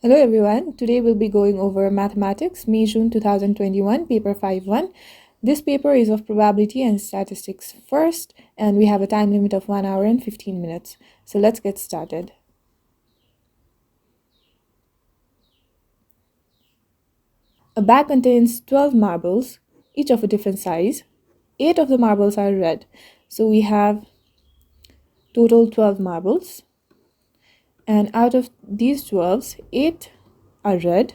Hello everyone, today we'll be going over Mathematics, May-June 2021, paper 5-1. This paper is of probability and statistics first, and we have a time limit of 1 hour and 15 minutes. So let's get started. A bag contains 12 marbles, each of a different size. 8 of the marbles are red, so we have total 12 marbles. And out of these 12, 8 are red,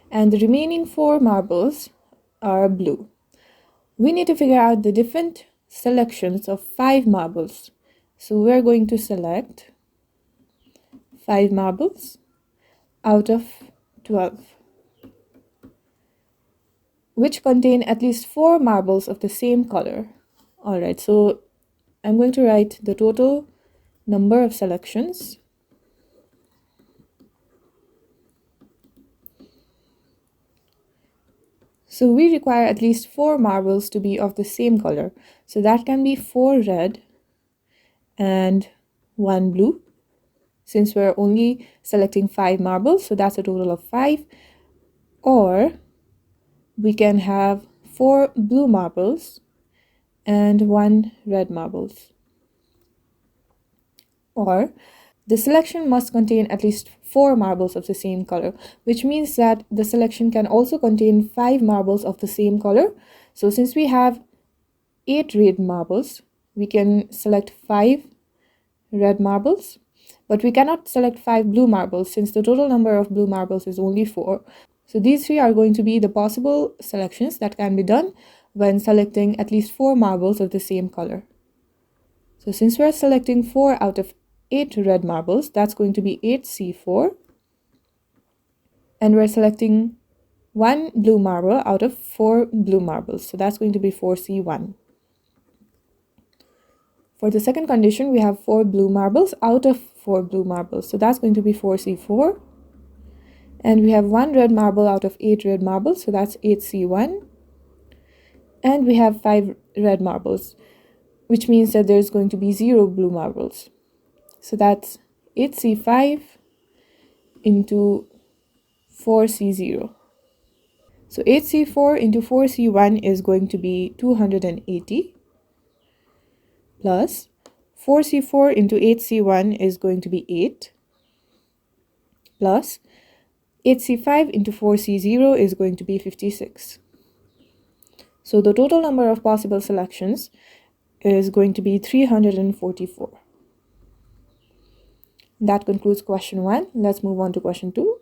and the remaining 4 marbles are blue. We need to figure out the different selections of 5 marbles. So we're going to select 5 marbles out of 12, which contain at least 4 marbles of the same color. Alright, so I'm going to write the total number of selections. So we require at least 4 marbles to be of the same color. So that can be 4 red and 1 blue. Since we're only selecting 5 marbles, so that's a total of 5. Or we can have 4 blue marbles and 1 red marbles. Or the selection must contain at least 4 marbles of the same color, which means that the selection can also contain 5 marbles of the same color. So since we have 8 red marbles, we can select 5 red marbles, but we cannot select 5 blue marbles since the total number of blue marbles is only 4. So these 3 are going to be the possible selections that can be done when selecting at least 4 marbles of the same color. So since we're selecting 4 out of 8 red marbles, that's going to be 8C4. And we're selecting 1 blue marble out of 4 blue marbles, so that's going to be 4C1. For the second condition, we have 4 blue marbles out of 4 blue marbles, so that's going to be 4C4. And we have 1 red marble out of 8 red marbles, so that's 8C1. And we have 5 red marbles, which means that there's going to be 0 blue marbles. So that's 8C5 into 4C0. So 8C4 into 4C1 is going to be 280 plus 4C4 into 8C1 is going to be 8 plus 8C5 into 4C0 is going to be 56. So the total number of possible selections is going to be 344. That concludes question 1. Let's move on to question 2.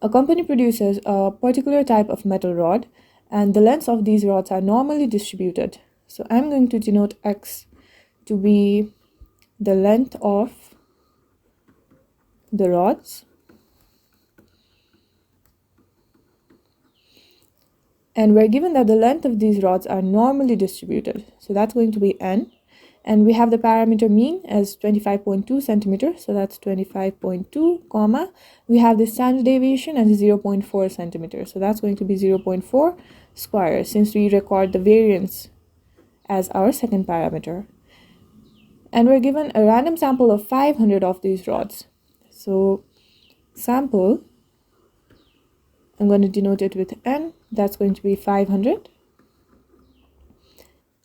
A company produces a particular type of metal rod, and the lengths of these rods are normally distributed. So I'm going to denote X to be the length of the rods, and we're given that the length of these rods are normally distributed, so that's going to be N, and we have the parameter mean as 25.2 centimeters, so that's 25.2 comma, we have the standard deviation as 0.4 centimeters, so that's going to be 0.4 square since we record the variance as our second parameter. And we're given a random sample of 500 of these rods. So sample, I'm going to denote it with N, that's going to be 500.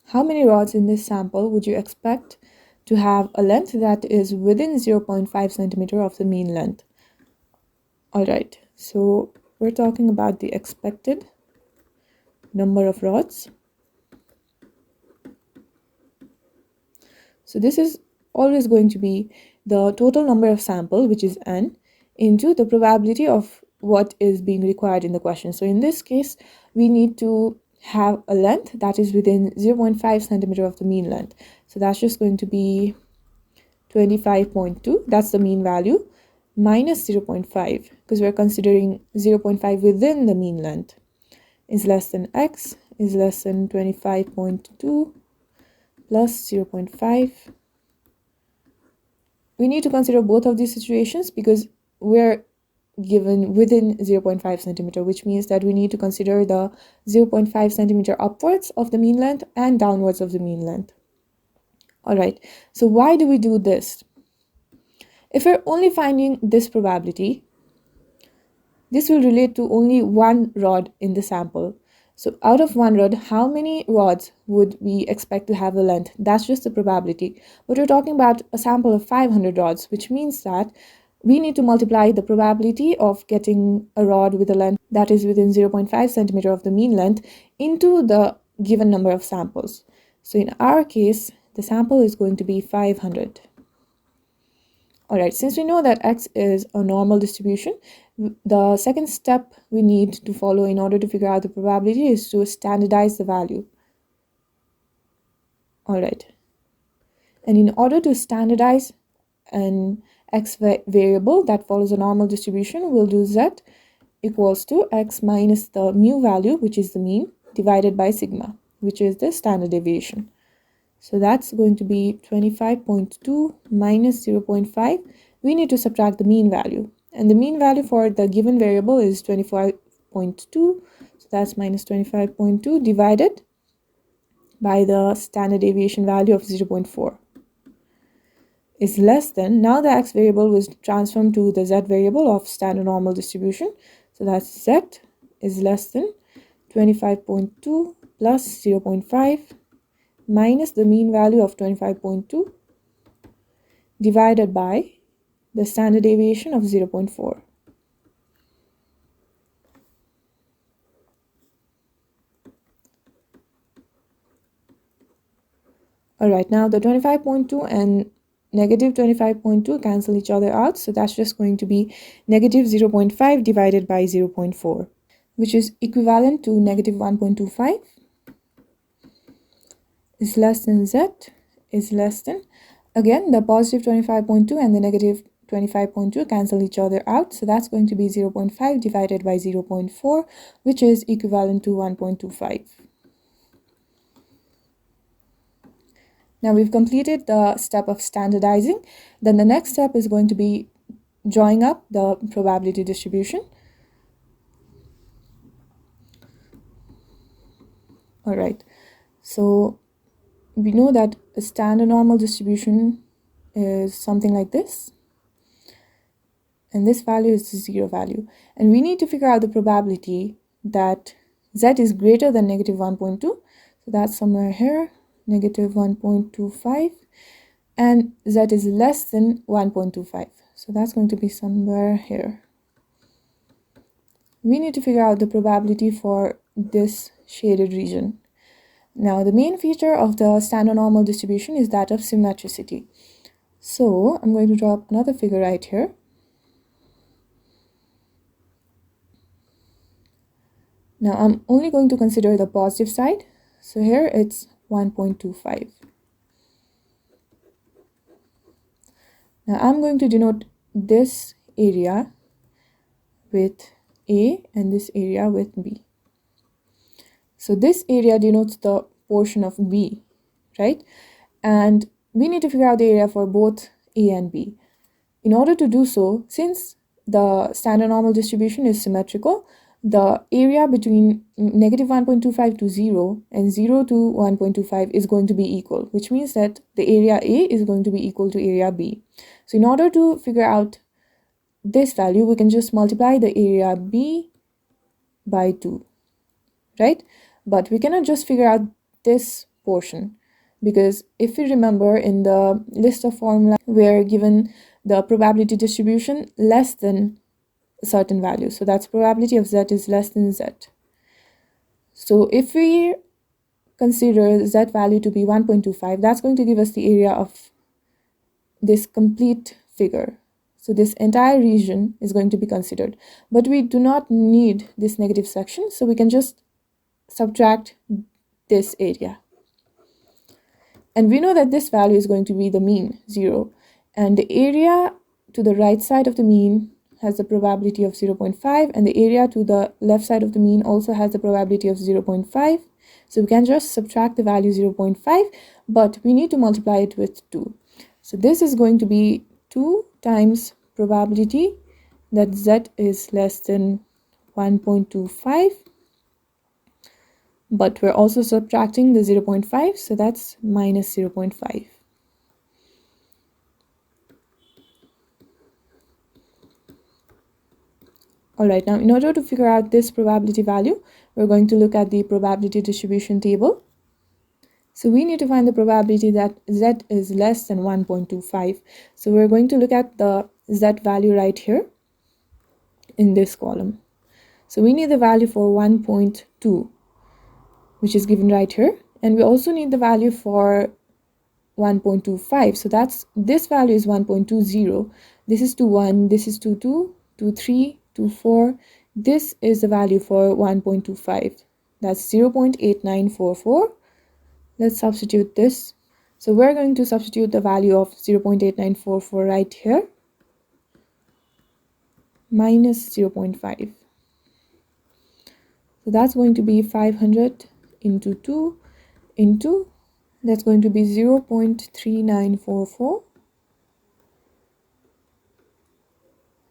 How many rods in this sample would you expect to have a length that is within 0.5 centimeter of the mean length? Alright, so we're talking about the expected number of rods. So this is always going to be the total number of sample, which is N, into the probability of what is being required in the question. So in this case, we need to have a length that is within 0.5 centimeter of the mean length. So that's just going to be 25.2, that's the mean value, minus 0.5, because we're considering 0.5 within the mean length, is less than X, is less than 25.2 plus 0.5. We need to consider both of these situations because we're given within 0.5 centimeter, which means that we need to consider the 0.5 centimeter upwards of the mean length and downwards of the mean length. All right, so why do we do this? If we're only finding this probability, this will relate to only one rod in the sample. So out of one rod, how many rods would we expect to have the length? That's just the probability. But we're talking about a sample of 500 rods, which means that we need to multiply the probability of getting a rod with a length that is within 0.5 centimeter of the mean length into the given number of samples. So in our case, the sample is going to be 500. All right, since we know that X is a normal distribution, the second step we need to follow in order to figure out the probability is to standardize the value. All right, and in order to standardize an X variable that follows a normal distribution, we'll do Z equals to X minus the mu value, which is the mean, divided by sigma, which is the standard deviation. So that's going to be 25.2 minus 0.5. We need to subtract the mean value. And the mean value for the given variable is 25.2. So that's minus 25.2 divided by the standard deviation value of 0.4 is less than, now the X variable was transformed to the Z variable of standard normal distribution. So that's Z is less than 25.2 plus 0.5 minus the mean value of 25.2 divided by the standard deviation of 0.4. All right, now the 25.2 and negative 25.2 cancel each other out. So that's just going to be negative 0.5 divided by 0.4, which is equivalent to negative 1.25 is less than Z is less than, again, the positive 25.2 and the negative 25.2 cancel each other out. So that's going to be 0.5 divided by 0.4, which is equivalent to 1.25. Now we've completed the step of standardizing. Then the next step is going to be drawing up the probability distribution. All right, so we know that a standard normal distribution is something like this. And this value is the 0 value. And we need to figure out the probability that Z is greater than negative 1.2. So that's somewhere here, negative 1.25. And Z is less than 1.25. So that's going to be somewhere here. We need to figure out the probability for this shaded region. Now, the main feature of the standard normal distribution is that of symmetricity. So I'm going to draw up another figure right here. Now I'm only going to consider the positive side. So here it's 1.25. Now I'm going to denote this area with A and this area with B. So this area denotes the portion of B, right? And we need to figure out the area for both A and B. In order to do so, since the standard normal distribution is symmetrical, the area between negative 1.25 to 0 and 0 to 1.25 is going to be equal, which means that the area A is going to be equal to area B. So in order to figure out this value, we can just multiply the area B by 2, right? But we cannot just figure out this portion, because if we remember in the list of formula, we're given the probability distribution less than a certain value. So that's probability of Z is less than Z. So if we consider Z value to be 1.25, that's going to give us the area of this complete figure. So this entire region is going to be considered. But we do not need this negative section, so we can just subtract this area. And we know that this value is going to be the mean, 0. And the area to the right side of the mean has the probability of 0.5, and the area to the left side of the mean also has the probability of 0.5. So we can just subtract the value 0.5, but we need to multiply it with 2. So this is going to be 2 times probability that Z is less than 1.25. But we're also subtracting the 0.5, so that's minus 0.5. All right, now in order to figure out this probability value, we're going to look at the probability distribution table. So we need to find the probability that Z is less than 1.25. So we're going to look at the Z value right here in this column. So we need the value for 1.2, which is given right here. And we also need the value for 1.25. So this value is 1.20. This is 21, this is 22, 23, 24. This is the value for 1.25. That's 0.8944. Let's substitute this. So we're going to substitute the value of 0.8944 right here, minus 0.5. So that's going to be 500 into 2 into, that's going to be 0.3944.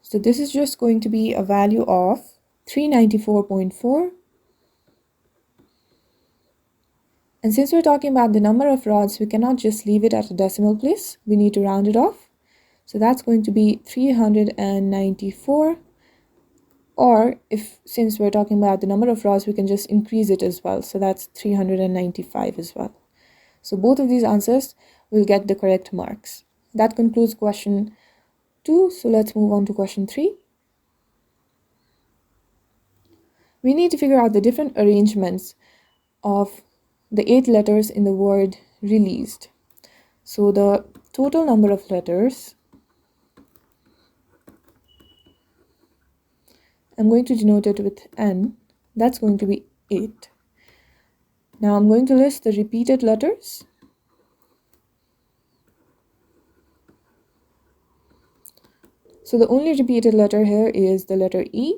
So this is just going to be a value of 394.4. And since we're talking about the number of rods, we cannot just leave it at a decimal place. We need to round it off. So that's going to be 394. Or since we're talking about the number of rods, we can just increase it as well. So that's 395 as well. So both of these answers will get the correct marks. That concludes question 2. So let's move on to question 3. We need to figure out the different arrangements of the 8 letters in the word released. So the total number of letters, I'm going to denote it with N. That's going to be 8. Now I'm going to list the repeated letters. So the only repeated letter here is the letter E.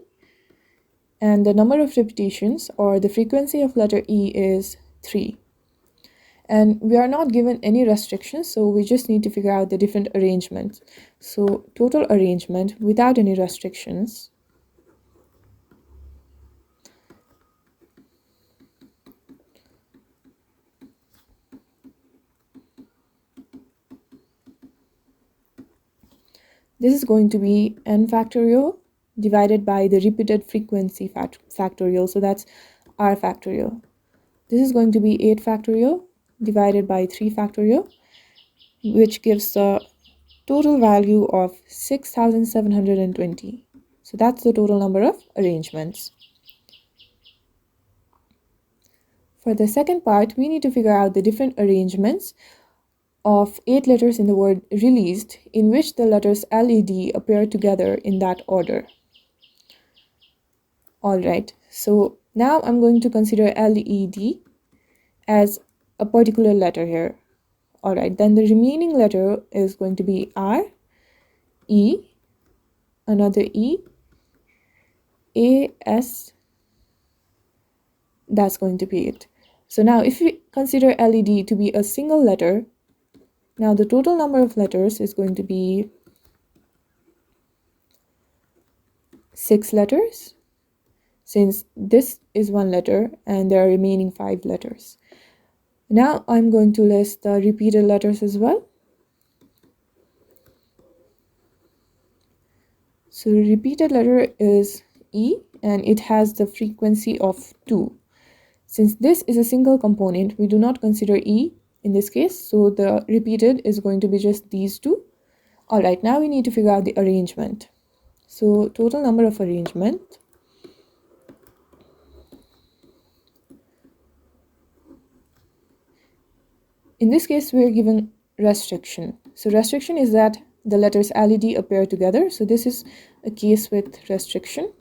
And the number of repetitions, or the frequency of letter E, is 3. And we are not given any restrictions, so we just need to figure out the different arrangements. So total arrangement without any restrictions. This is going to be n factorial divided by the repeated frequency factorial. So that's r factorial. This is going to be 8 factorial divided by 3 factorial, which gives the total value of 6,720. So that's the total number of arrangements. For the second part, we need to figure out the different arrangements of 8 letters in the word released, in which the letters LED appear together in that order. Alright, so now I'm going to consider LED as a particular letter here. Alright, then the remaining letter is going to be R, E, another E, A, S. That's going to be it. So now if we consider LED to be a single letter, now the total number of letters is going to be 6 letters, since this is 1 letter and there are remaining 5 letters. Now I'm going to list the repeated letters as well. So the repeated letter is E, and it has the frequency of 2. Since this is a single component, we do not consider E in this case, so the repeated is going to be just these 2. Alright, now we need to figure out the arrangement. So total number of arrangement. In this case, we are given restriction. So restriction is that the letters LED appear together. So this is a case with restriction.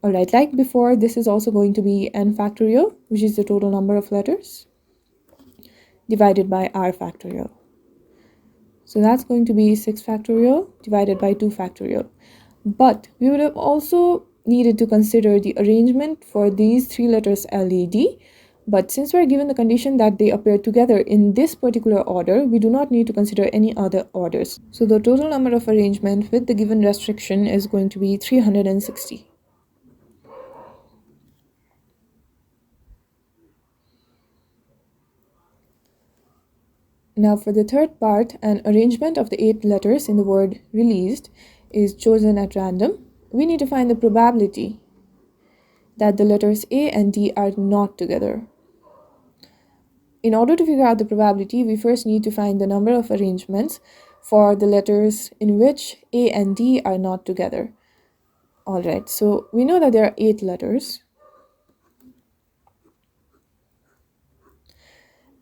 Alright, like before, this is also going to be n factorial, which is the total number of letters, divided by r factorial. So that's going to be 6 factorial divided by 2 factorial. But we would have also needed to consider the arrangement for these 3 letters LED. But since we're given the condition that they appear together in this particular order, we do not need to consider any other orders. So the total number of arrangement with the given restriction is going to be 360. Now for the third part, an arrangement of the 8 letters in the word released is chosen at random. We need to find the probability that the letters A and D are not together. In order to figure out the probability, we first need to find the number of arrangements for the letters in which A and D are not together. Alright, so we know that there are 8 letters.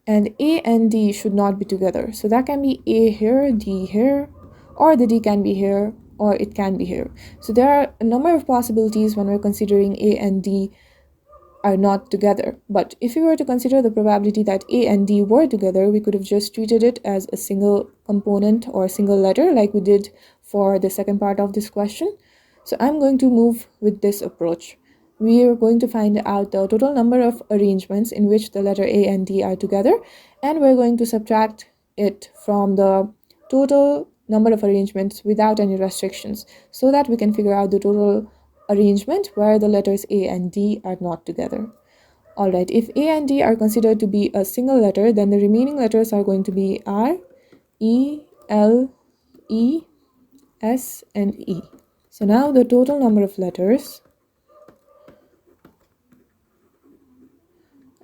And A and D should not be together. So that can be A here, D here, or the D can be here, or it can be here. So there are a number of possibilities when we're considering A and D are not together. But if we were to consider the probability that A and D were together, we could have just treated it as a single component or a single letter like we did for the second part of this question. So I'm going to move with this approach. We are going to find out the total number of arrangements in which the letter A and D are together, and we're going to subtract it from the total number of arrangements without any restrictions so that we can figure out the total arrangement where the letters A and D are not together. Alright, if A and D are considered to be a single letter, then the remaining letters are going to be R, E, L, E, S, and E. So now the total number of letters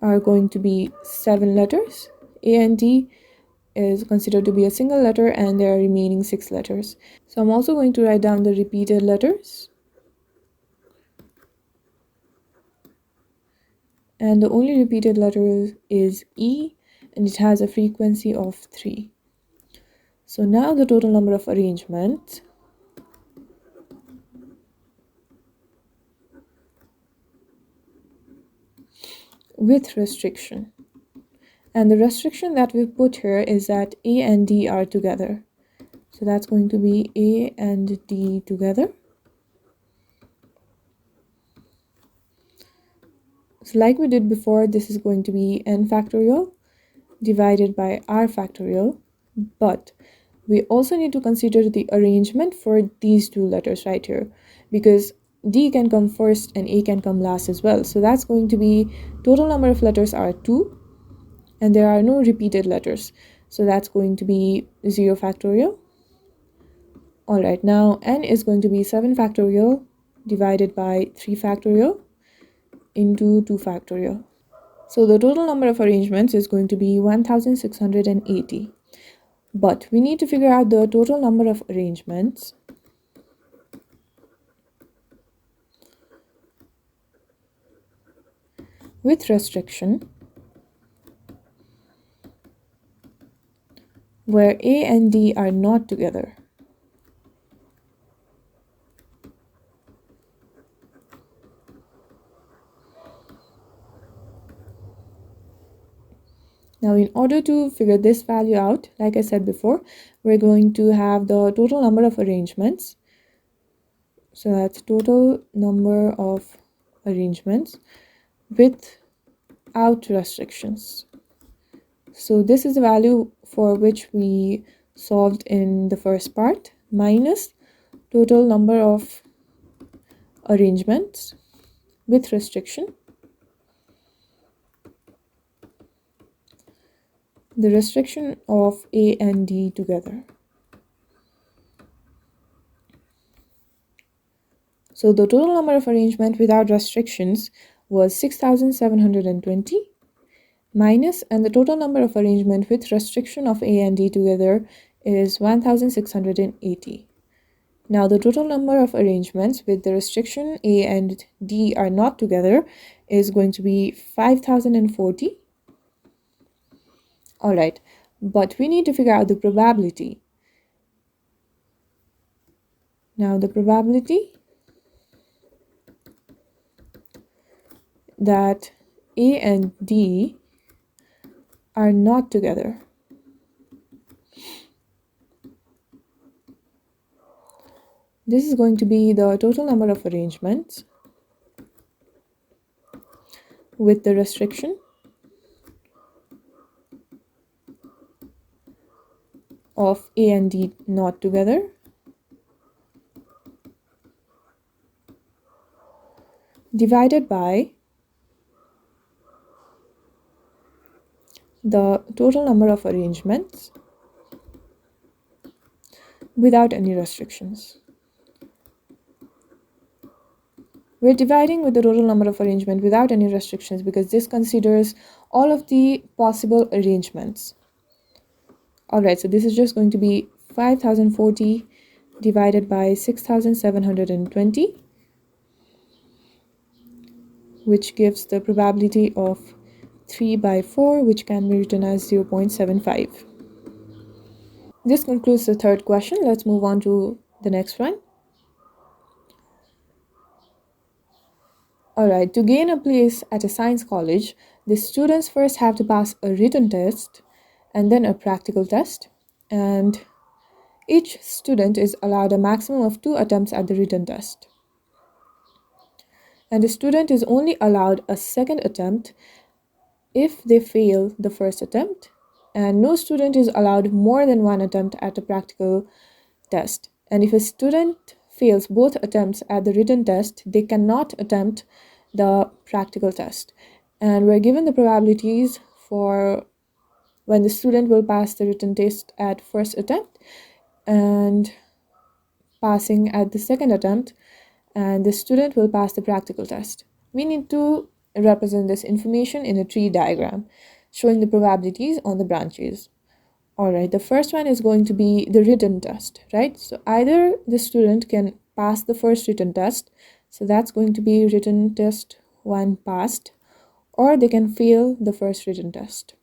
are going to be 7 letters. A and D is considered to be a single letter, and there are remaining 6 letters. So I'm also going to write down the repeated letters. And the only repeated letter is E, and it has a frequency of 3. So now the total number of arrangements with restriction. And the restriction that we put here is that A and D are together. So that's going to be A and D together. So like we did before, this is going to be n factorial divided by r factorial. But we also need to consider the arrangement for these two letters right here, because D can come first and A can come last as well. So that's going to be total number of letters are 2, and there are no repeated letters. So that's going to be 0 factorial. Alright, now n is going to be 7 factorial divided by 3 factorial into 2 factorial. So the total number of arrangements is going to be 1680. But we need to figure out the total number of arrangements with restriction where A and D are not together. Now, in order to figure this value out, like I said before, we're going to have the total number of arrangements. So that's total number of arrangements without restrictions. So this is the value for which we solved in the first part, minus total number of arrangements with restriction. The restriction of A and D together. So the total number of arrangements without restrictions was 6720 minus, and the total number of arrangements with restriction of A and D together is 1680. Now the total number of arrangements with the restriction A and D are not together is going to be 5040. Alright, but we need to figure out the probability. Now the probability that A and D are not together this is going to be the total number of arrangements with the restriction of A and D not together divided by the total number of arrangements without any restrictions. We're dividing with the total number of arrangements without any restrictions because this considers all of the possible arrangements. Alright, so this is just going to be 5040 divided by 6720, which gives the probability of 3 by 4, which can be written as 0.75. This concludes the third question. Let's move on to the next one. Alright, to gain a place at a science college, the students first have to pass a written test and then a practical test, and each student is allowed a maximum of 2 attempts at the written test. And the student is only allowed a second attempt if they fail the first attempt, and no student is allowed more than 1 attempt at a practical test. And if a student fails both attempts at the written test, they cannot attempt the practical test. And we're given the probabilities for when the student will pass the written test at first attempt and passing at the second attempt, and the student will pass the practical test. We need to represent this information in a tree diagram showing the probabilities on the branches. Alright, the first one is going to be the written test, right? So either the student can pass the first written test, so that's going to be written test 1 passed, or they can fail the first written test.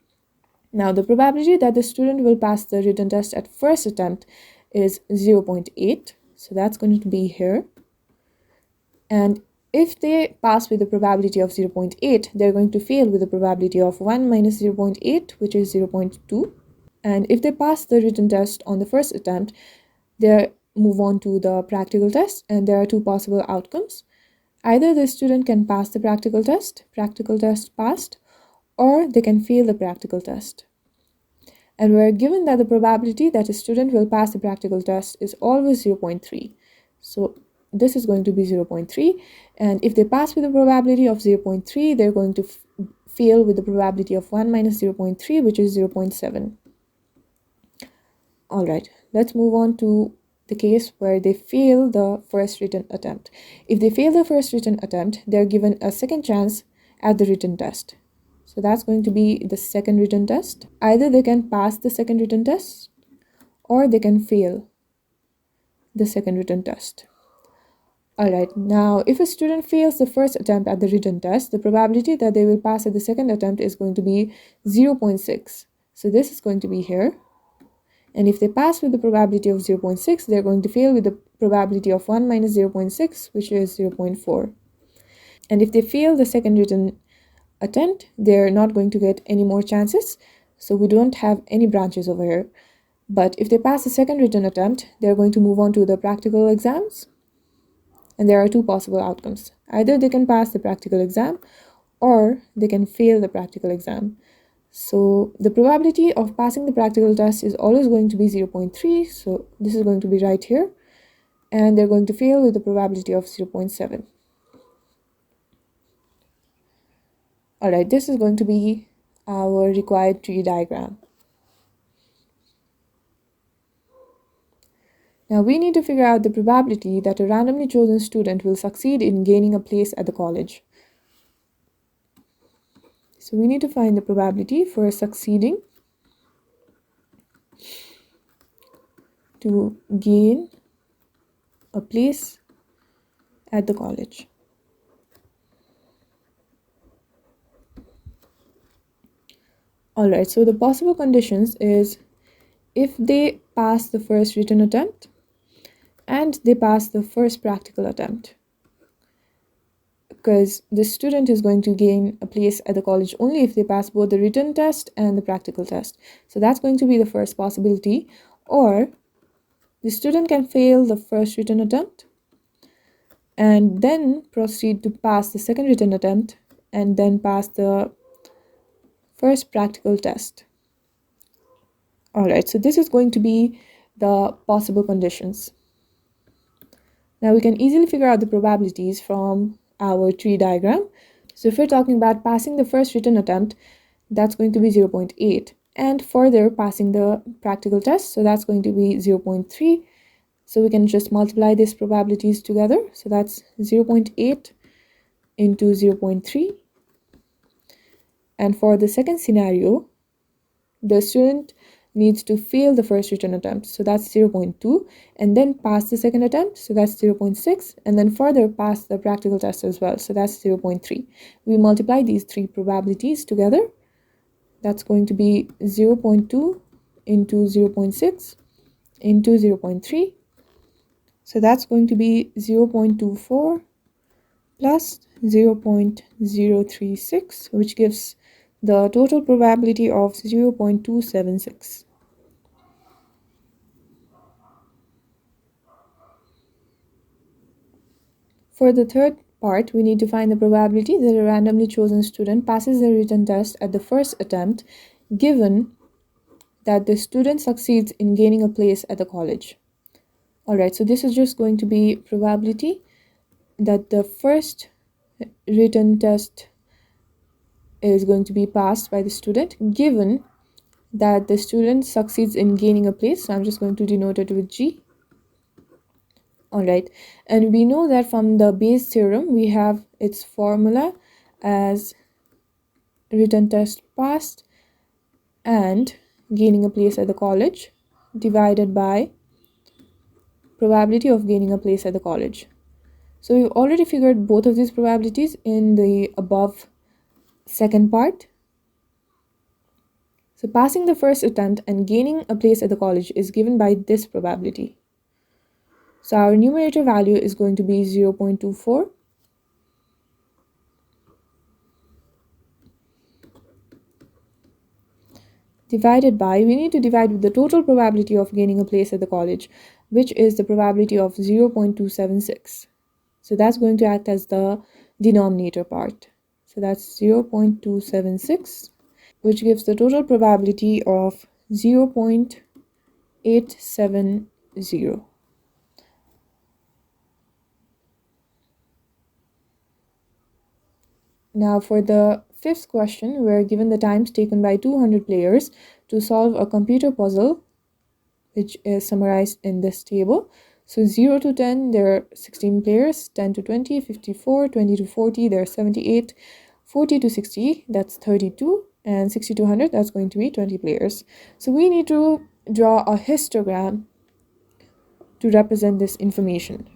Now, the probability that the student will pass the written test at first attempt is 0.8, so that's going to be here. And if they pass with a probability of 0.8, they're going to fail with a probability of 1 minus 0.8, which is 0.2. And if they pass the written test on the first attempt, they move on to the practical test, and there are 2 possible outcomes. Either the student can pass the practical test passed, or they can fail the practical test. And we're given that the probability that a student will pass the practical test is always 0.3. So this is going to be 0.3, and if they pass with a probability of 0.3, they're going to fail with the probability of 1 minus 0.3, which is 0.7. Alright, let's move on to the case where they fail the first written attempt. If they fail the first written attempt, they're given a second chance at the written test. So that's going to be the second written test. Either they can pass the second written test, or they can fail the second written test. Alright, now if a student fails the first attempt at the written test, the probability that they will pass at the second attempt is going to be 0.6. So this is going to be here. And if they pass with the probability of 0.6, they're going to fail with the probability of 1 minus 0.6, which is 0.4. And if they fail the second written attempt, they're not going to get any more chances. So we don't have any branches over here. But if they pass the second written attempt, they're going to move on to the practical exams. And there are 2 possible outcomes. Either they can pass the practical exam, or they can fail the practical exam. So the probability of passing the practical test is always going to be 0.3. So this is going to be right here. And they're going to fail with the probability of 0.7. Alright, this is going to be our required tree diagram. Now we need to figure out the probability that a randomly chosen student will succeed in gaining a place at the college. So we need to find the probability for succeeding to gain a place at the college. Alright, so the possible conditions is if they pass the first written attempt and they pass the first practical attempt, because the student is going to gain a place at the college only if they pass both the written test and the practical test. So that's going to be the first possibility. Or the student can fail the first written attempt and then proceed to pass the second written attempt and then pass the first practical test. Alright, so this is going to be the possible conditions. Now we can easily figure out the probabilities from our tree diagram. So if we're talking about passing the first written attempt, that's going to be 0.8. And further passing the practical test, so that's going to be 0.3. So we can just multiply these probabilities together. So that's 0.8 into 0.3. And for the second scenario, the student needs to fail the first written attempt, so that's 0.2, and then pass the second attempt, so that's 0.6, and then further pass the practical test as well, so that's 0.3. We multiply these three probabilities together. That's going to be 0.2 into 0.6 into 0.3. So that's going to be 0.24 plus 0.036, which gives the total probability of 0.276. For the third part, we need to find the probability that a randomly chosen student passes the written test at the first attempt, given that the student succeeds in gaining a place at the college. Alright, so this is just going to be probability that the first written test is going to be passed by the student, given that the student succeeds in gaining a place. So I'm just going to denote it with G. Alright, and we know that from the Bayes theorem, we have its formula as written test passed and gaining a place at the college divided by probability of gaining a place at the college. So we've already figured both of these probabilities in the above second part. So passing the first attempt and gaining a place at the college is given by this probability. So our numerator value is going to be 0.24. Divided by, we need to divide with the total probability of gaining a place at the college, which is the probability of 0.276. So that's going to act as the denominator part. So that's 0.276, which gives the total probability of 0.870. Now for the fifth question, we're given the times taken by 200 players to solve a computer puzzle, which is summarized in this table. So 0 to 10, there are 16 players, 10 to 20, 54, 20 to 40, there are 78, 40 to 60, that's 32, and 60 to 100, that's going to be 20 players. So we need to draw a histogram to represent this information.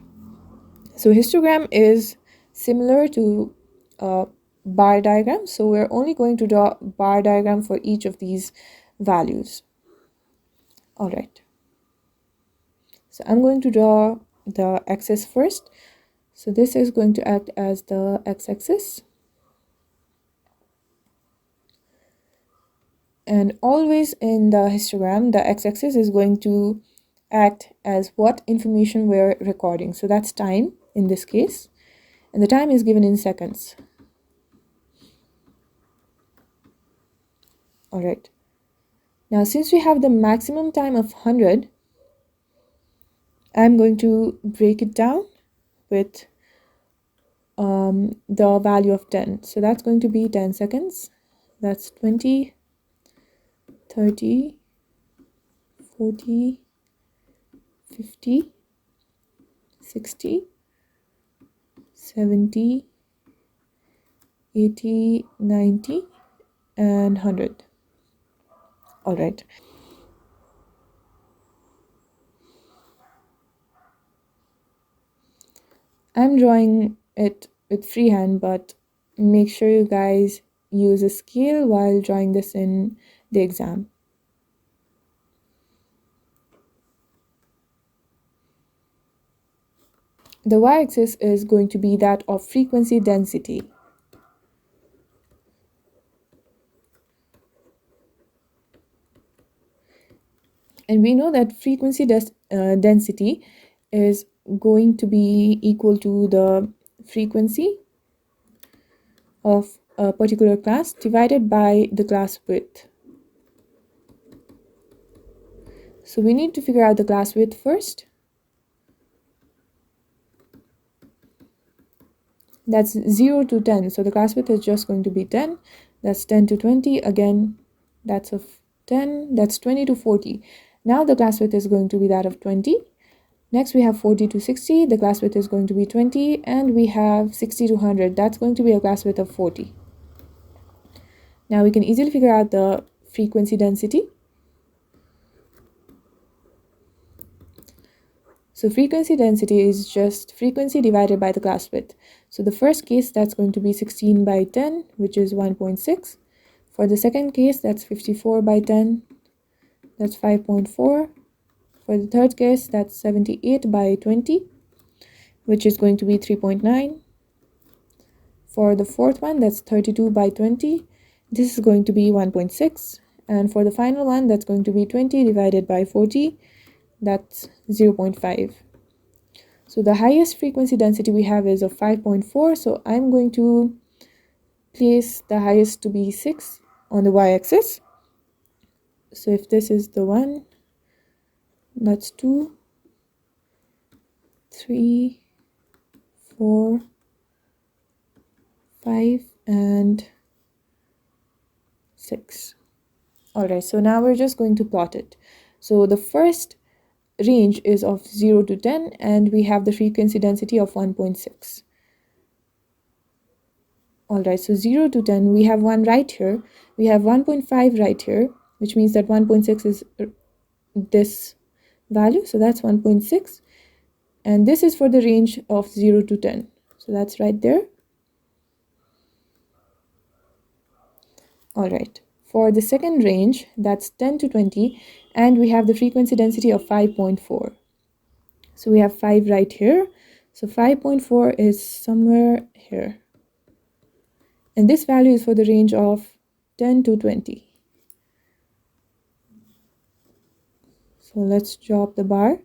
So histogram is similar to a bar diagram, so we're only going to draw a bar diagram for each of these values. All right. So I'm going to draw the axis first. So this is going to act as the x-axis. And always in the histogram, the x-axis is going to act as what information we're recording. So that's time in this case. And the time is given in seconds. All right. Now, since we have the maximum time of 100, I'm going to break it down with the value of 10. So that's going to be 10 seconds. That's 20, 30, 40, 50, 60, 70, 80, 90, and 100. All right. I'm drawing it with freehand, but make sure you guys use a scale while drawing this in the exam. The y-axis is going to be that of frequency density. And we know that frequency density is going to be equal to the frequency of a particular class divided by the class width. So we need to figure out the class width first. That's 0 to 10. So the class width is just going to be 10. That's 10 to 20. Again, that's of 10. That's 20 to 40. Now the class width is going to be that of 20. Next, we have 40 to 60. The class width is going to be 20. And we have 60 to 100. That's going to be a class width of 40. Now we can easily figure out the frequency density. So frequency density is just frequency divided by the class width. So the first case, that's going to be 16 by 10, which is 1.6. For the second case, that's 54 by 10, that's 5.4. For the third case, that's 78 by 20, which is going to be 3.9. For the fourth one, that's 32 by 20. This is going to be 1.6. And for the final one, that's going to be 20 divided by 40. That's 0.5. So the highest frequency density we have is of 5.4. So I'm going to place the highest to be 6 on the y-axis. So if this is the 1, that's 2, 3, 4, 5, and 6. Alright, so now we're just going to plot it. So the first range is of 0 to 10, and we have the frequency density of 1.6. Alright, so 0 to 10, we have 1 right here, we have 1.5 right here, which means that 1.6 is this value, so that's 1.6, and this is for the range of 0 to 10, so that's right there. Alright, for the second range, that's 10 to 20, and we have the frequency density of 5.4. So we have 5 right here. So 5.4 is somewhere here. And this value is for the range of 10 to 20. So let's drop the bar.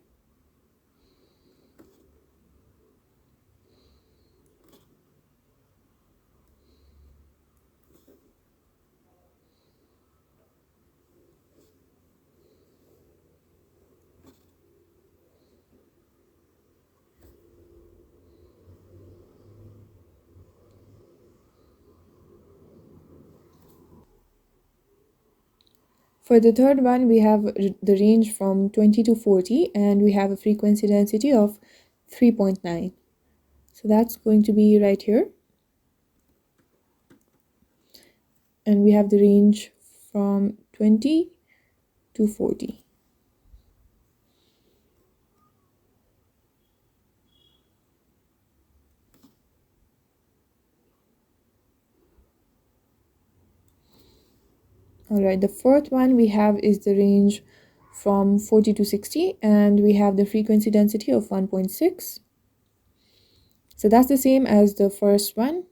For the third one, we have the range from 20 to 40, and we have a frequency density of 3.9. So that's going to be right here. And we have the range from 20 to 40. Alright, the fourth one we have is the range from 40 to 60, and we have the frequency density of 1.6. So that's the same as the first one,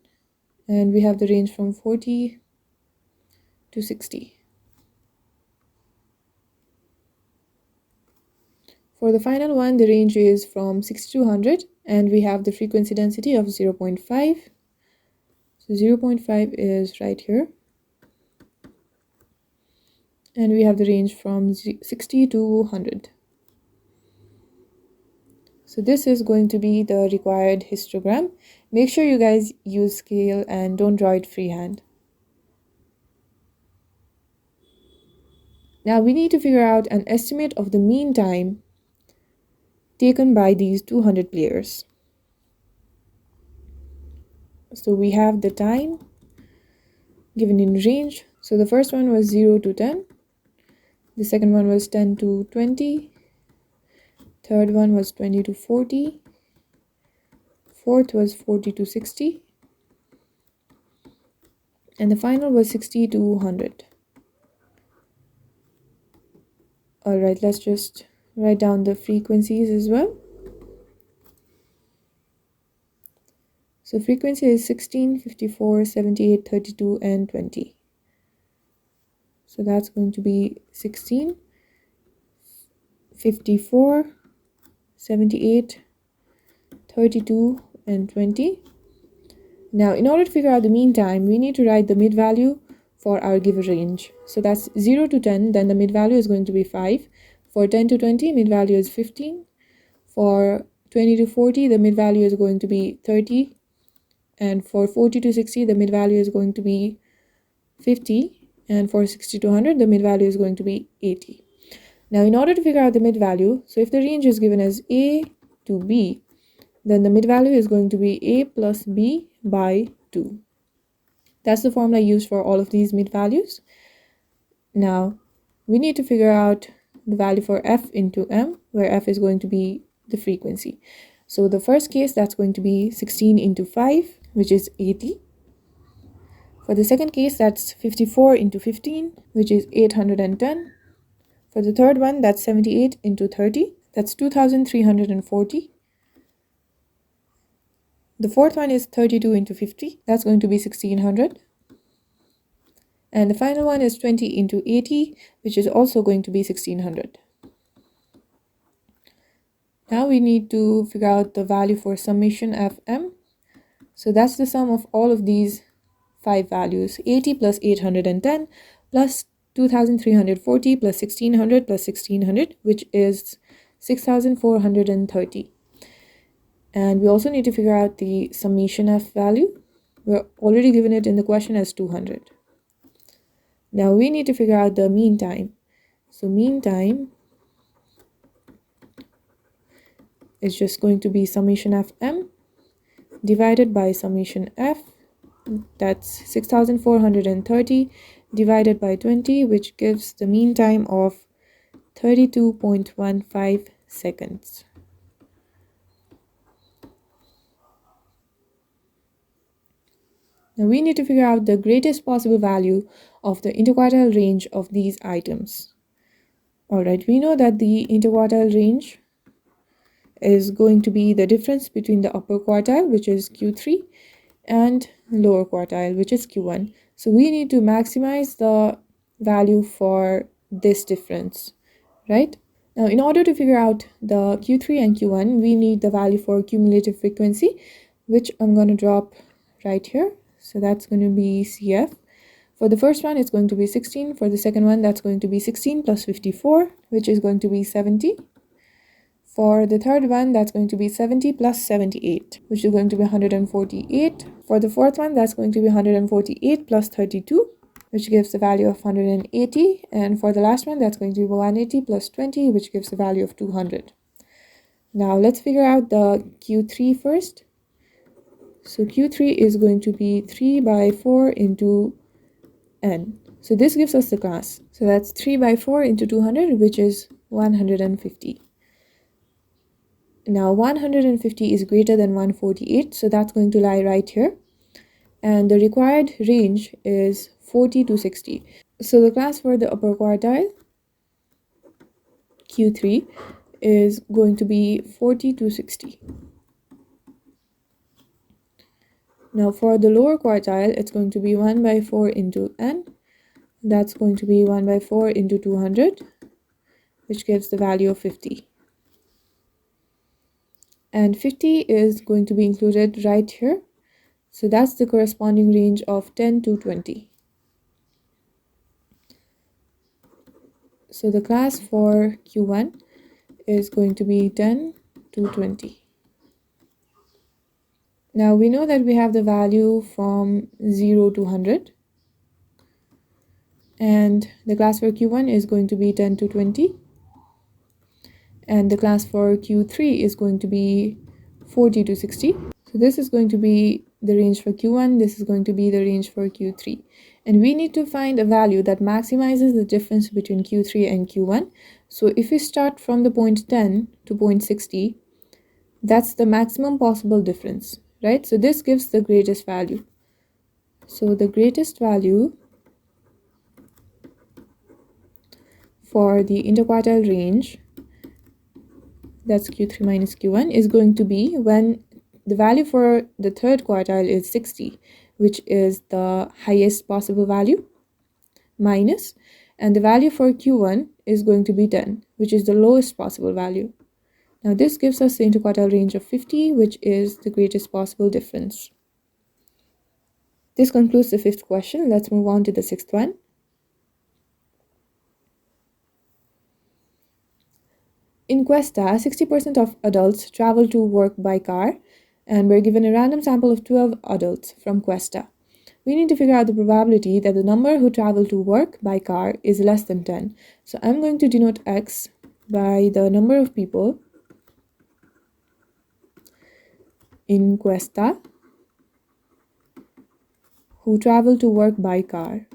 and we have the range from 40 to 60. For the final one, the range is from 60 to 100, and we have the frequency density of 0.5. So 0.5 is right here. And we have the range from 60 to 100. So this is going to be the required histogram. Make sure you guys use scale and don't draw it freehand. Now we need to figure out an estimate of the mean time taken by these 200 players. So we have the time given in range. So the first one was 0 to 10. The second one was 10 to 20. Third one was 20 to 40. Fourth was 40 to 60. And the final was 60 to 100. Alright, let's just write down the frequencies as well. So frequency is 16, 54, 78, 32, and 20. So that's going to be 16, 54, 78, 32, and 20. Now, in order to figure out the mean time, we need to write the mid value for our given range. So that's 0 to 10, then the mid value is going to be 5. For 10 to 20, mid value is 15. For 20 to 40, the mid value is going to be 30. and for 40 to 60 the mid value is going to be 50, and for 60 to 100 the mid value is going to be 80. Now in order to figure out the mid value, so if the range is given as A to B, then the mid value is going to be A plus B by 2. That's the formula used for all of these mid values. Now we need to figure out the value for f into m, where f is going to be the frequency. So the first case, that's going to be 16 into 5, which is 80. For the second case, that's 54 into 15, which is 810. For the third one, that's 78 into 30, that's 2340. The fourth one is 32 into 50, that's going to be 1600. And the final one is 20 into 80, which is also going to be 1600. Now we need to figure out the value for summation fm. So that's the sum of all of these 5 values, 80 plus 810 plus 2340 plus 1600 plus 1600, which is 6430. And we also need to figure out the summation f value. We're already given it in the question as 200. Now we need to figure out the mean time. So mean time is just going to be summation fm divided by summation f, that's 6430 divided by 20, which gives the mean time of 32.15 seconds. Now we need to figure out the greatest possible value of the interquartile range of these items. Alright, we know that the interquartile range is going to be the difference between the upper quartile, which is Q3, and lower quartile, which is Q1. So we need to maximize the value for this difference, right? Now in order to figure out the Q3 and Q1, we need the value for cumulative frequency, which I'm going to drop right here. So that's going to be CF. For the first one, it's going to be 16. For the second one, that's going to be 16 plus 54, which is going to be 70. For the third one, that's going to be 70 plus 78, which is going to be 148. For the fourth one, that's going to be 148 plus 32, which gives the value of 180. And for the last one, that's going to be 180 plus 20, which gives the value of 200. Now let's figure out the Q3 first. So Q3 is going to be 3 by 4 into n. So this gives us the class. So that's 3 by 4 into 200, which is 150. Now 150 is greater than 148, so that's going to lie right here. And the required range is 40 to 60. So the class for the upper quartile, Q3, is going to be 40 to 60. Now for the lower quartile, it's going to be 1 by 4 into n. That's going to be 1 by 4 into 200, which gives the value of 50. And 50 is going to be included right here. So that's the corresponding range of 10 to 20. So the class for Q1 is going to be 10 to 20. Now we know that we have the value from 0 to 100. And the class for Q1 is going to be 10 to 20. And the class for Q3 is going to be 40 to 60. So this is going to be the range for Q1, this is going to be the range for Q3. And we need to find a value that maximizes the difference between Q3 and Q1. So if we start from the point 10 to point 60, that's the maximum possible difference, right? So this gives the greatest value. So the greatest value for the interquartile range, that's Q3 minus Q1, is going to be when the value for the third quartile is 60, which is the highest possible value, minus, and the value for Q1 is going to be 10, which is the lowest possible value. Now this gives us the interquartile range of 50, which is the greatest possible difference. This concludes the fifth question. Let's move on to the sixth one. In Cuesta, 60% of adults travel to work by car, and we're given a random sample of 12 adults from Questa. We need to figure out the probability that the number who travel to work by car is less than 10. So I'm going to denote X by the number of people in Questa who travel to work by car.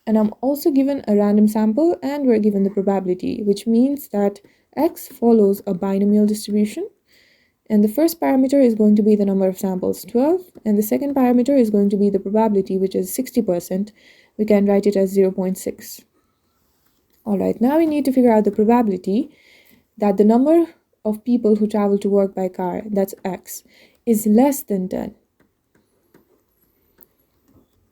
And I'm also given a random sample and we're given the probability, which means that X follows a binomial distribution. And the first parameter is going to be the number of samples, 12, and the second parameter is going to be the probability, which is 60%. We can write it as 0.6. Alright, now we need to figure out the probability that the number of people who travel to work by car, that's X, is less than 10.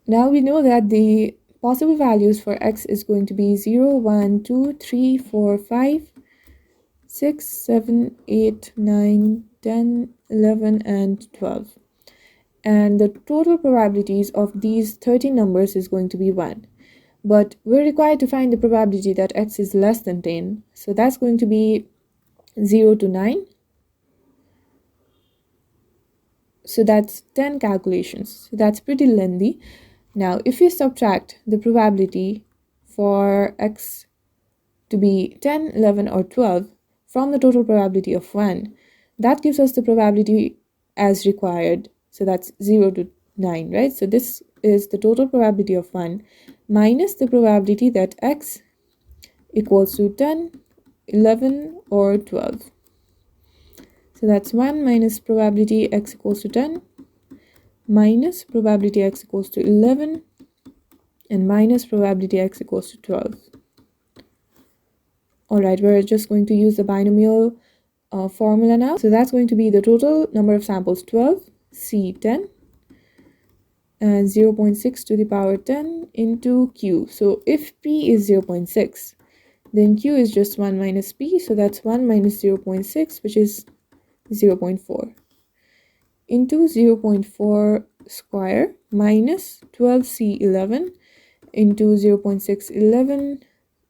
Now we know that the possible values for X is going to be 0, 1, 2, 3, 4, 5, 6, 7, 8, 9, 10, 11, and 12. And the total probabilities of these 13 numbers is going to be 1. But we're required to find the probability that X is less than 10. So that's going to be 0 to 9. So that's 10 calculations. So that's pretty lengthy. Now, if you subtract the probability for X to be 10, 11, or 12 from the total probability of 1, that gives us the probability as required. So that's 0 to 9, right? So this is the total probability of 1 minus the probability that X equals to 10, 11, or 12. So that's 1 minus probability X equals to 10 minus probability X equals to 11 and minus probability X equals to 12. Alright, we're just going to use the binomial formula now. So that's going to be the total number of samples, 12, C 10, and 0.6 to the power 10 into Q. So if P is 0.6, then Q is just 1 minus P. So that's 1 minus 0.6, which is 0.4, into 0.4 square minus 12C11 into 0.611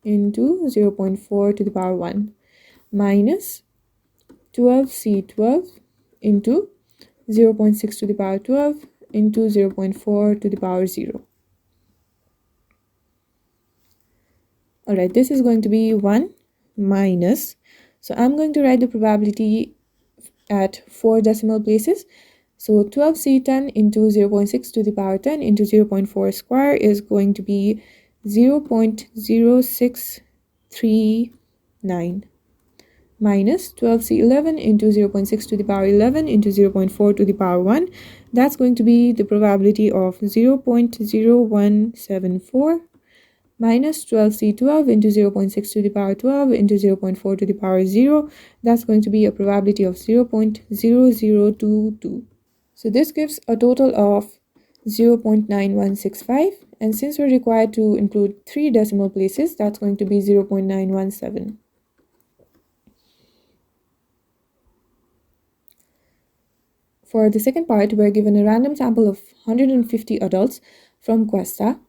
into 0.4 to the power 1 minus 12C12 into 0.6 to the power 12 into 0.4 to the power 0. Alright, this is going to be 1 minus, so I'm going to write the probability at 4 decimal places. So 12C10 into 0.6 to the power 10 into 0.4 square is going to be 0.0639 minus 12C11 into 0.6 to the power 11 into 0.4 to the power 1. That's going to be the probability of 0.0174 minus 12C12 into 0.6 to the power 12 into 0.4 to the power 0. That's going to be a probability of 0.0022. So this gives a total of 0.9165, and since we're required to include 3 decimal places, that's going to be 0.917. For the second part, we're given a random sample of 150 adults from Questa.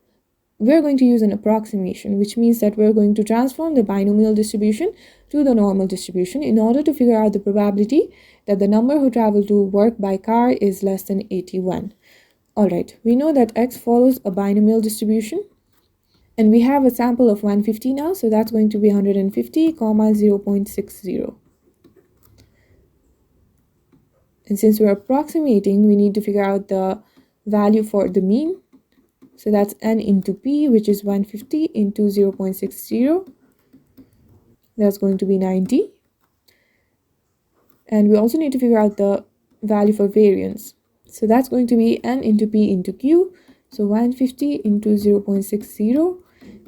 We're going to use an approximation, which means that we're going to transform the binomial distribution to the normal distribution in order to figure out the probability that the number who travel to work by car is less than 81. Alright, we know that X follows a binomial distribution, and we have a sample of 150 now, so that's going to be 150, 0.60. And since we're approximating, we need to figure out the value for the mean. So that's n into p, which is 150 into 0.60. That's going to be 90. And we also need to figure out the value for variance. So that's going to be n into p into q. So 150 into 0.60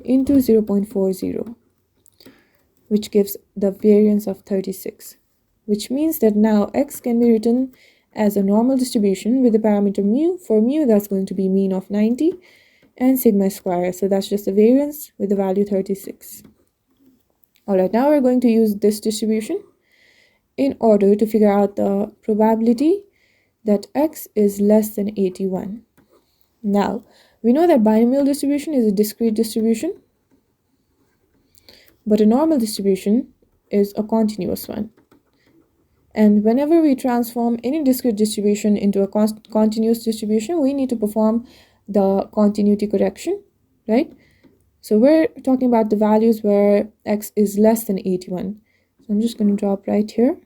into 0.40, which gives the variance of 36. Which means that now X can be written as a normal distribution with the parameter mu. For mu, that's going to be mean of 90 and sigma square. So that's just the variance with the value 36. Alright, now we're going to use this distribution in order to figure out the probability that X is less than 81. Now, we know that binomial distribution is a discrete distribution, but a normal distribution is a continuous one. And whenever we transform any discrete distribution into a continuous distribution, we need to perform the continuity correction, right? So we're talking about the values where x is less than 81. So I'm just going to drop right here.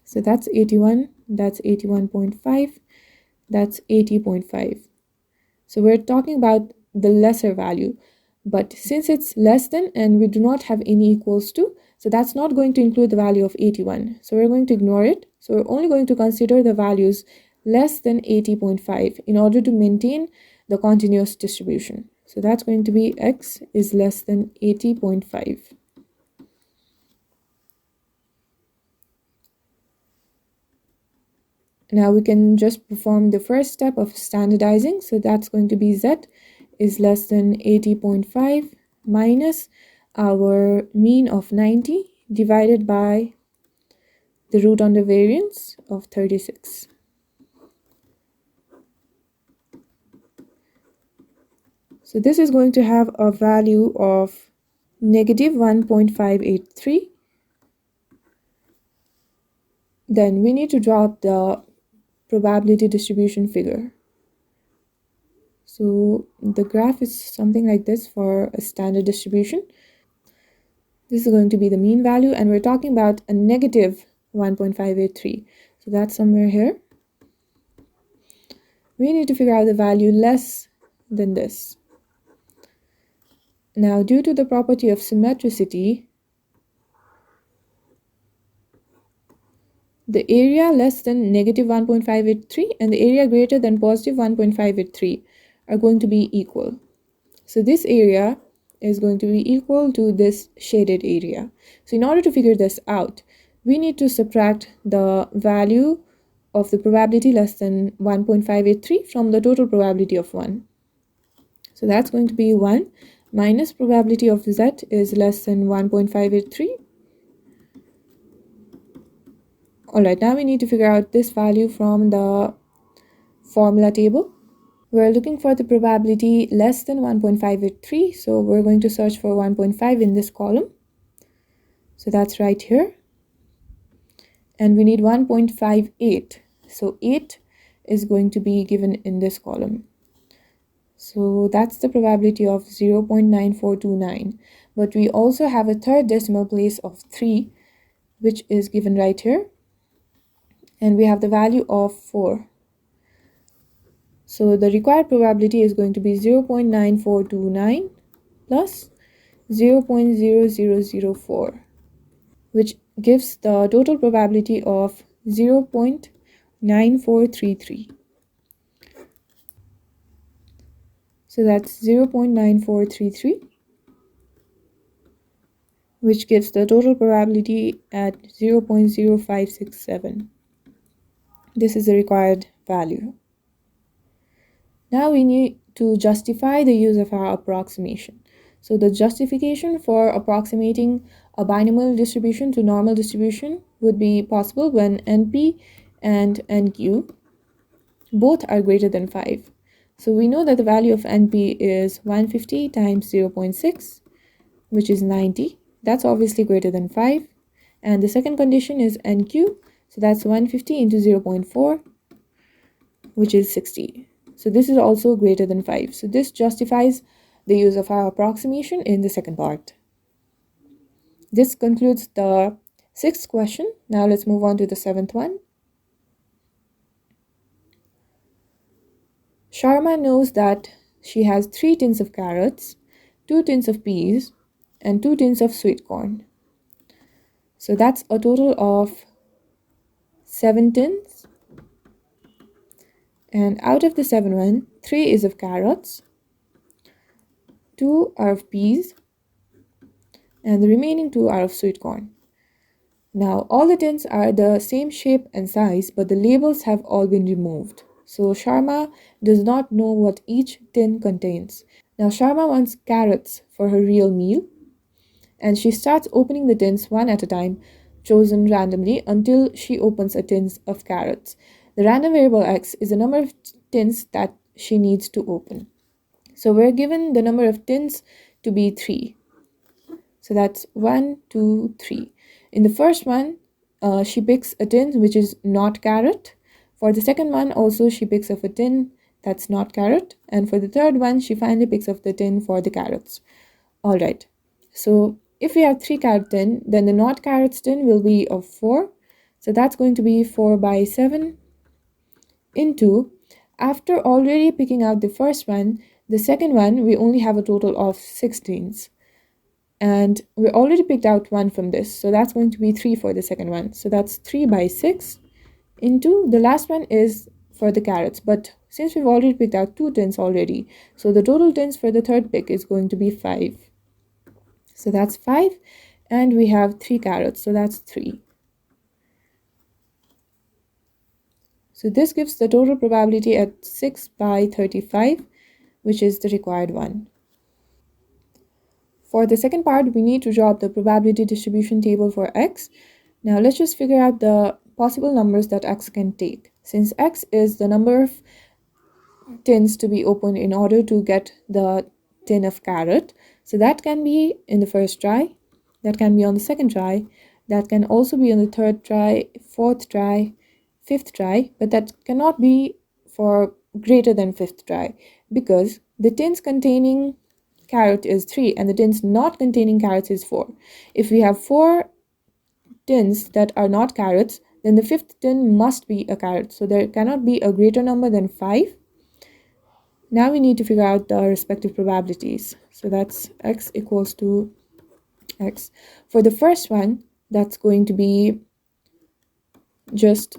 So that's 81, that's 81.5, that's 80.5. So we're talking about the lesser value. But since it's less than and we do not have any equals to, so that's not going to include the value of 81. So we're going to ignore it. So we're only going to consider the values less than 80.5 in order to maintain the continuous distribution. So that's going to be x is less than 80.5. Now we can just perform the first step of standardizing. So that's going to be z is less than 80.5 minus our mean of 90 divided by the root under variance of 36. So this is going to have a value of negative 1.583. Then we need to drop the probability distribution figure. So the graph is something like this for a standard distribution. This is going to be the mean value, and we're talking about a negative 1.583. So that's somewhere here. We need to figure out the value less than this. Now, due to the property of symmetricity, the area less than negative 1.583 and the area greater than positive 1.583 are going to be equal. So this area is going to be equal to this shaded area. So in order to figure this out, we need to subtract the value of the probability less than 1.583 from the total probability of 1. So that's going to be 1 minus probability of z is less than 1.583. Alright, now we need to figure out this value from the formula table. We're looking for the probability less than 1.583, so we're going to search for 1.5 in this column. So that's right here. And we need 1.58. So 8 is going to be given in this column. So that's the probability of 0.9429. But we also have a third decimal place of 3, which is given right here. And we have the value of 4. So the required probability is going to be 0.9429 plus 0.0004, which gives the total probability of 0.9433. So that's 0.9433, which gives the total probability at 0.0567. This is the required value. Now we need to justify the use of our approximation. So the justification for approximating a binomial distribution to normal distribution would be possible when NP and NQ both are greater than 5. So we know that the value of NP is 150 times 0.6, which is 90. That's obviously greater than 5. And the second condition is NQ. So that's 150 into 0.4, which is 60. So this is also greater than 5. So this justifies the use of our approximation in the second part. This concludes the 6th question. Now let's move on to the 7th one. Sharma knows that she has 3 tins of carrots, 2 tins of peas, and 2 tins of sweet corn. So that's a total of 7 tins. And out of the 7 3 is of carrots, 2 are of peas, and the remaining 2 are of sweet corn. Now all the tins are the same shape and size, but the labels have all been removed. So Sharma does not know what each tin contains. Now Sharma wants carrots for her real meal, and she starts opening the tins one at a time, chosen randomly, until she opens a tin of carrots. The random variable x is the number of tins that she needs to open. So we're given the number of tins to be 3. So that's 1, 2, 3. In the first one, she picks a tin which is not carrot. For the second one, also she picks up a tin that's not carrot. And for the third one, she finally picks up the tin for the carrots. All right. So if we have 3 carrot tin, then the not carrots tin will be of 4. So that's going to be 4 by 7 into, after already picking out the first one, the second one, we only have a total of 6 tins. And we already picked out 1 from this, so that's going to be 3 for the second one. So that's 3 by 6 into, the last one is for the carrots, but since we've already picked out 2 tins already, so the total tins for the third pick is going to be 5. So that's 5, and we have 3 carrots, so that's 3. So this gives the total probability at 6 by 35, which is the required one. For the second part, we need to draw up the probability distribution table for x. Now let's just figure out the possible numbers that x can take. Since x is the number of tins to be opened in order to get the tin of carrot, so that can be in the first try, that can be on the second try, that can also be on the third try, fourth try, fifth try, but that cannot be for greater than fifth try, because the tins containing carrot is 3 and the tins not containing carrots is 4. If we have 4 tins that are not carrots, then the fifth tin must be a carrot, so there cannot be a greater number than 5. Now we need to figure out the respective probabilities. So that's x equals to x. For the first one, that's going to be just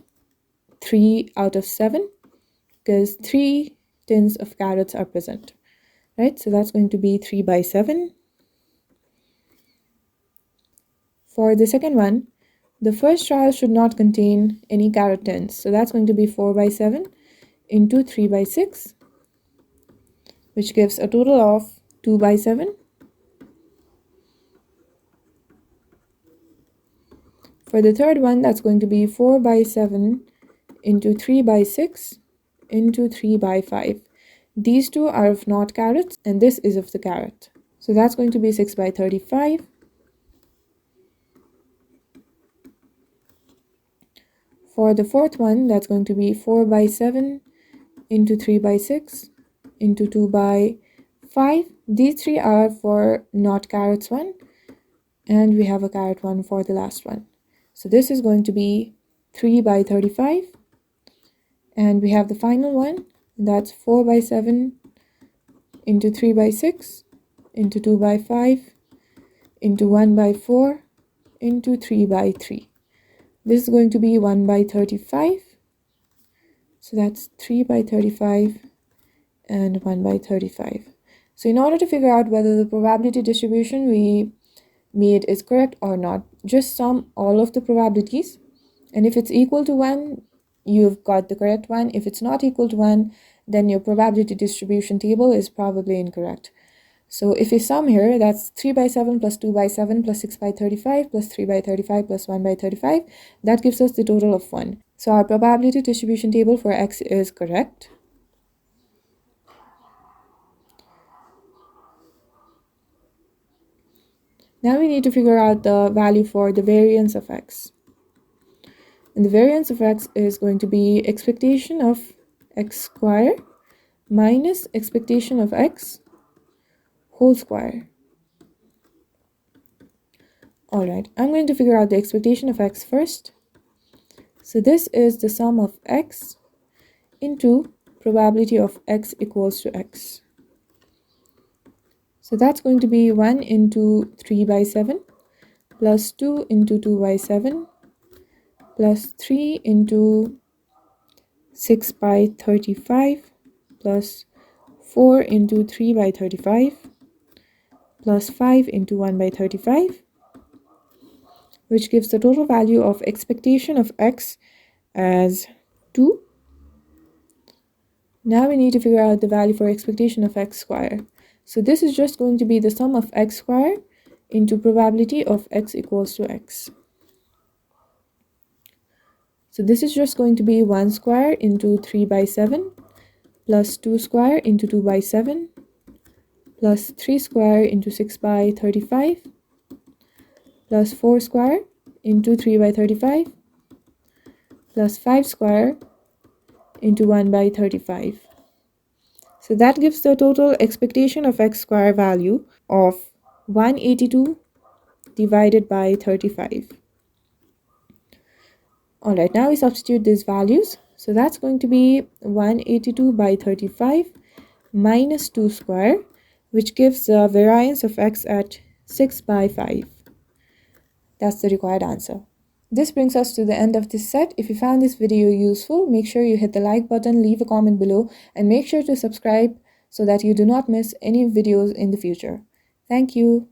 3 out of 7, because 3 tins of carrots are present, right? So that's going to be 3 by 7. For the second one, the first trial should not contain any carrot tins, so that's going to be 4 by 7 into 3 by 6, which gives a total of 2 by 7. For the third one, that's going to be 4 by 7 into 3 by 6 into 3 by 5. These two are of not carrots, and this is of the carrot. So that's going to be 6 by 35. For the fourth one, that's going to be 4 by 7 into 3 by 6 into 2 by 5. These three are for not carrots one, and we have a carrot one for the last one. So this is going to be 3 by 35. And we have the final one, that's 4 by 7 into 3 by 6 into 2 by 5 into 1 by 4 into 3 by 3. This is going to be 1 by 35. So that's 3 by 35 and 1 by 35. So in order to figure out whether the probability distribution we made is correct or not, just sum all of the probabilities, and if it's equal to 1, you've got the correct one. If it's not equal to 1, then your probability distribution table is probably incorrect. So if we sum here, that's 3 by 7 plus 2 by 7 plus 6 by 35 plus 3 by 35 plus 1 by 35. That gives us the total of 1. So our probability distribution table for x is correct. Now we need to figure out the value for the variance of x. And the variance of x is going to be expectation of x square minus expectation of x whole square. Alright, I'm going to figure out the expectation of x first. So this is the sum of x into probability of x equals to x. So that's going to be 1 into 3 by 7 plus 2 into 2 by 7 plus 3 into 6 by 35 plus 4 into 3 by 35 plus 5 into 1 by 35, which gives the total value of expectation of x as 2. Now we need to figure out the value for expectation of x square. So this is just going to be the sum of x square into probability of x equals to x. So this is just going to be 1 square into 3 by 7 plus 2 square into 2 by 7 plus 3 square into 6 by 35 plus 4 square into 3 by 35 plus 5 square into 1 by 35. So that gives the total expectation of x square value of 182 divided by 35. Alright, now we substitute these values. So that's going to be 182 by 35 minus 2 square, which gives the variance of x at 6 by 5. That's the required answer. This brings us to the end of this set. If you found this video useful, make sure you hit the like button, leave a comment below, and make sure to subscribe so that you do not miss any videos in the future. Thank you.